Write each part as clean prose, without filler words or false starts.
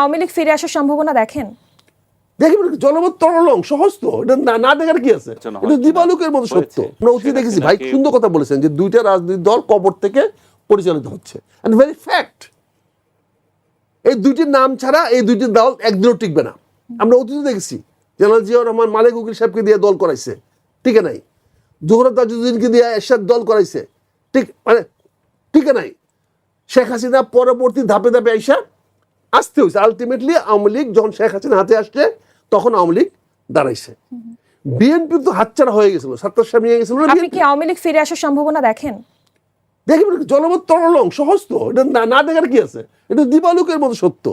আওয়ামী লীগ ফিরে আসার সম্ভাবনা দেখেন? দেখবেন জনমত তরলং সহজ তো, এটা না দেখার কি আছে, এটা দিবালুকের মতো সত্য। আমরা অতীতে দেখেছি ভাই, সুন্দর কথা বলেছেন যে দুইটা রাজনৈতিক দল কবর থেকে পরিচালিত হচ্ছে, এন্ড ভেরি ফ্যাক্ট। এই দুইটির নাম ছাড়া এই দুইটি দল একদিনও টিকবে না। আমরা অতীতে দেখেছি জেনারেল জিয়াউর রহমান মালেক উকিল সাহেবকে দিয়ে দল করাইছে, টিকে নাই। জোহরা তাজউদ্দিনকে দিয়ে এরশাদ দল করাইছে, মানে টিকে নাই। শেখ হাসিনা পরবর্তী ধাপে ধাপে আইসা আসতে হয়েছে। আলটিমেটলি আওয়ামী লীগ যখন শেখ হাসিনা হাতে আসছে তখন আওয়ামী লীগ দাঁড়াইছে। বিএনপি তো হাতছাড়া হয়ে গেছিল, ছাত্র সামনে নিয়ে গেছিল। আপনি কি আওয়ামী লীগ ফিরে আসার সম্ভাবনা দেখেন? দেখবেন জনমত তরলং সহজ তো, এটা না দেখার কি আছে, এটা দিবালুকের মতো সত্য।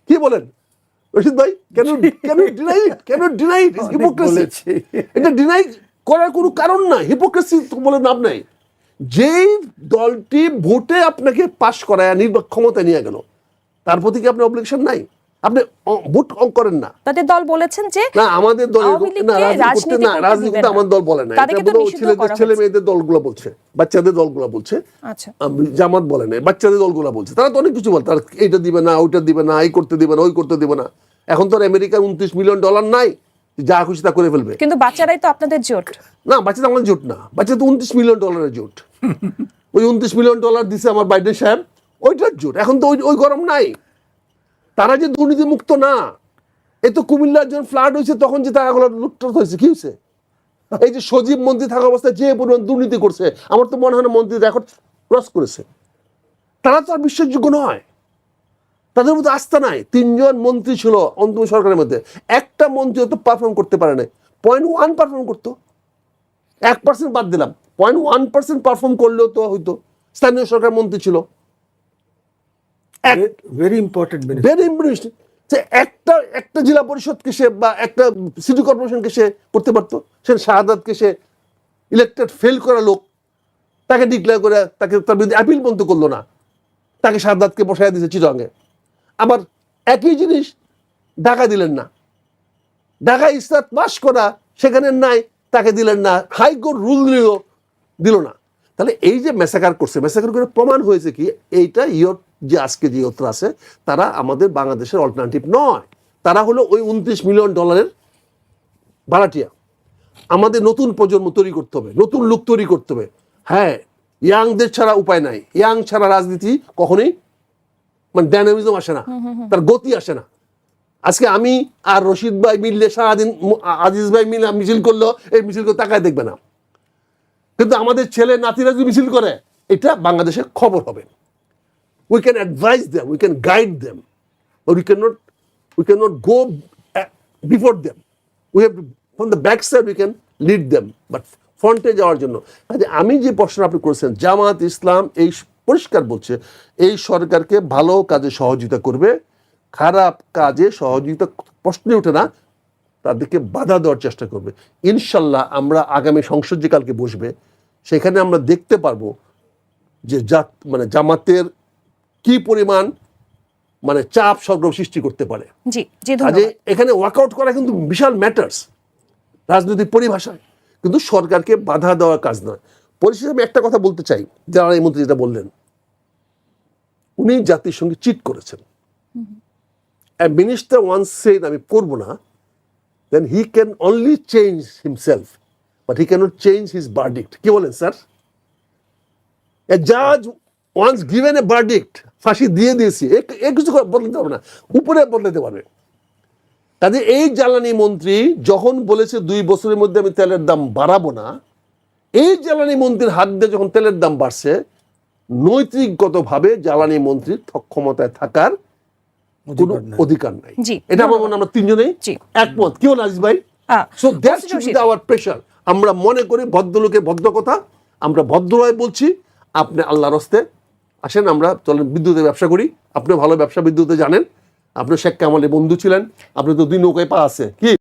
কি বলেন রশিদ ভাই? কেন ডিনাই হিপোক্রেসি? এটা ডিনাই করার কোনো কারণ নাই, হিপোক্রেসি বলে নাম নাই। যেই দলটি ভোটে আপনাকে পাশ করায় ক্ষমতায় নিয়ে গেল, তার প্রতি কি আপনার অবলিগেশন নাই? আপনি ভোট করেন না। তাদের দল বলেছেন যে না আমাদের দল রাজনীতি আমার দল বলে না, ছেলে মেয়েদের দলগুলো বলছে, বাচ্চাদের দলগুলো বলছে। আচ্ছা, জামাত বলে না, বাচ্চাদের দলগুলো বলছে। তারা তো অনেক কিছু বলে, তারা এইটা দিবে না, ওইটা দিবে না, এই করতে দিবে না, ওই করতে দিবে না। এখন তো আমেরিকার $29 মিলিয়ন নাই, যা খুশি তা করে ফেলবে। কিন্তু বাচ্চারাই তো আপনাদের জোট। না, বাচ্চাদের আমাদের জোট না, বাচ্চা তো $29 মিলিয়ন জোট। ওই $29 মিলিয়ন দিছে আমার বাইডেন সাহেব, ওইটার জোট। এখন তো ওই গরম নাই। তারা যে দুর্নীতি মুক্ত না, এই তো কুমিল্লার যখন ফ্লাড হয়েছে তখন যে টাকাগুলো লুটপাট হয়েছে, কি হয়েছে? এই যে সজীব মন্ত্রী থাকা অবস্থায় যে পরিমাণ দুর্নীতি করছে, আমার তো মনে হয় না মন্ত্রী রেকর্ড ক্রস করেছে। তারা তো আর বিশ্বাসযোগ্য নয়, তাদের মধ্যে আস্থা নাই। 3 জন মন্ত্রী ছিল অন্তর্বর্তী সরকারের মধ্যে, একটা মন্ত্রী তো পারফর্ম করতে পারে না। 0.1 পারফর্ম করতো, 1% বাদ দিলাম, 0.1% পারফর্ম করলেও তো হইতো। স্থানীয় সরকার মন্ত্রী ছিল, ভেরি ইম্পর্টেন্ট যে একটা জেলা পরিষদকে সে বা একটা সিটি কর্পোরেশনকে সে করতে পারতো। সে শাহাদাতকে সে ইলেক্টেড ফেল করা লোক, তাকে ডিক্লেয়ার করে তাকে তার বিরুদ্ধে অ্যাপিল পর্যন্ত করলো না, তাকে শাহাদাতকে বসায় দিয়েছে চিটাগাঙে। আবার একই জিনিস ঢাকা দিলেন না, ঢাকা ইসলাত পাস করা সেখানে নাই, তাকে দিলেন না। হাইকোর্ট রুল দিল না। তাহলে এই যে মেসাকার করছে, মেসাকার করে প্রমাণ হয়েছে কি এইটা যে আজকে যে ইয়ত্র আছে তারা আমাদের বাংলাদেশের অল্টারনেটিভ নয়, তারা হলো ওই $29 মিলিয়ন ভাড়াটিয়া। আমাদের নতুন প্রজন্ম তৈরি করতে হবে, নতুন লোক তৈরি করতে হবে। হ্যাঁ, ইয়াংদের ছাড়া উপায় নাই। ইয়াং ছাড়া রাজনীতি কখনোই মানে ডাইনামিজম আসে না, তার গতি আসে না। আজকে আমি আর রশিদ ভাই মিললে সারাদিন আজিজ ভাই মিলে মিছিল করলো, এই মিছিল করে তাকায় দেখবে না। কিন্তু আমাদের ছেলে নাতিরা যদি মিছিল করে, এটা বাংলাদেশের খবর হবে। We can advise them, we can guide them, but we cannot go before them. We have to, from the back side we can lead them, but ফ্রন্টে যাওয়ার জন্য। আমি যে প্রশ্ন আপনি করেছেন, জামাত ইসলাম এই পরিষ্কার বলছে এই সরকারকে ভালো কাজে সহযোগিতা করবে, খারাপ কাজে সহযোগিতা প্রশ্নে ওঠে না, তাদেরকে বাধা দেওয়ার চেষ্টা করবে। ইনশাল্লাহ আমরা আগামী সংসদ যে কালকে বসবে সেখানে আমরা দেখতে পারবো যে মানে জামাতের কি পরিমাণ মানে চাপ সরগরম সৃষ্টি করতে পারে। এখানে ওয়ার্কআউট করা কিন্তু বিশাল ম্যাটার্স রাজনৈতিক পরিভাষায়, কিন্তু সরকারকে বাধা দেওয়ার কাজ নয়। পরিশেষে আমি একটা কথা বলতে চাই, যারা এই মন্ত্রী যেটা বললেন, উনি জাতির সঙ্গে চিট করেছেন। মিনিস্টার ওয়ান্স সেড আমি করবো না, then he can only change himself, but he cannot change his verdict. কি বলেন sir? A judge once given a verdict, ফাঁসি দিয়ে দিয়েছি, এ কিছু বদলাতে পারবে না, উপরে বদলাতে পারবে। কাজে এই জ্বালানি মন্ত্রী যখন বলেছে 2 বছরের মধ্যে আমি তেলের দাম বাড়াবো না, এই জ্বালানি মন্ত্রীর হাত দিয়ে যখন তেলের দাম বাড়ছে, নৈতিকগতভাবে জ্বালানি মন্ত্রীর ক্ষমতায় থাকার কোনো অধিকার নাই। এটা আমার মনে আমরা 3 জনেই একমত। কি বল আজিজ ভাই? So that should be hour pressure. আমরা মনে করি ভদ্রলোকের ভদ্র কথা, আমরা ভদ্রভাবে বলছি। আপনি আল্লাহর হস্তে আসেন, আমরা চলেন বিদ্যুতের ব্যবসা করি। আপনি ভালো ব্যবসা বিদ্যুতে জানেন, আপনি শেখ কামালের বন্ধু ছিলেন, আপনি তো 2 নৌকায় পা আছে। কি